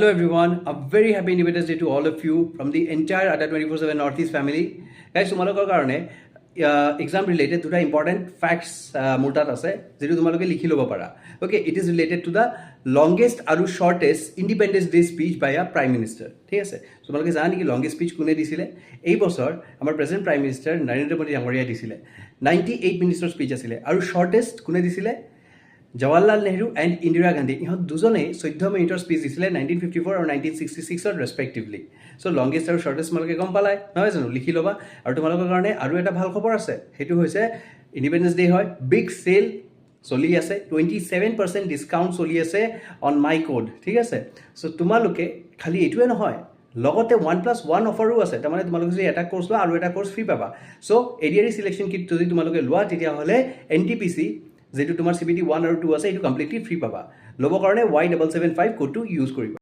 Hello everyone, a very happy Independence Day to all of you from the entire Ada 24/7 Northeast family. Guys, তোমালোকৰ কাৰণে exam related দুটা important facts মোৰ তাত আছে যেটো তোমালোকে লিখি ল'ব পাৰা. Okay, it is related to the longest আৰু shortest Independence Day speech by a Prime Minister. ঠিক আছে, তোমালোকে জানা নেকি longest speech কোনে দিছিলে? এই বছৰ আমাৰ present Prime Minister Narendra Modi ডাঙৰীয়াই দিছিলে. 98 মিনিটৰ স্পিচ আছিলে আৰু shortest কোনে দিছিলে? জৱাহৰলাল নেহৰু এণ্ড ইন্দিৰা গান্ধী ইহঁত দুজনেই 14 মিনিটৰ স্পীচ দিছিলে 1954 আৰু 1966 ৰেস্পেক্টিভলি. চ' লংগেষ্ট আৰু শ্বৰ্টেষ্ট তোমালোকে গম পালাই নহয় জানো, লিখি ল'বা. আৰু তোমালোকৰ কাৰণে আৰু এটা ভাল খবৰ আছে, সেইটো হৈছে ইণ্ডিপেণ্ডেন্স ডে হয়, বিগ চেল চলি আছে, 27% ডিছকাউণ্ট চলি আছে অন মাই কোড. ঠিক আছে, চ' তোমালোকে খালি এইটোৱে নহয়, লগতে 1+1 অফাৰো আছে. তাৰমানে তোমালোকে যদি এটা কোৰ্চ লোৱা আৰু এটা কোৰ্চ ফ্ৰী পাবা. চ' এডিআৰই চিলেকশ্যন কিট যদি তোমালোকে লোৱা তেতিয়াহ'লে NTPC যেটো তোমাৰ CBT 1 আৰু 2 আছে এইটো কমপ্লিটলি ফ্ৰী পাবা. ল'ব কাৰণে Y775 কোডটো ইউজ কৰিবা.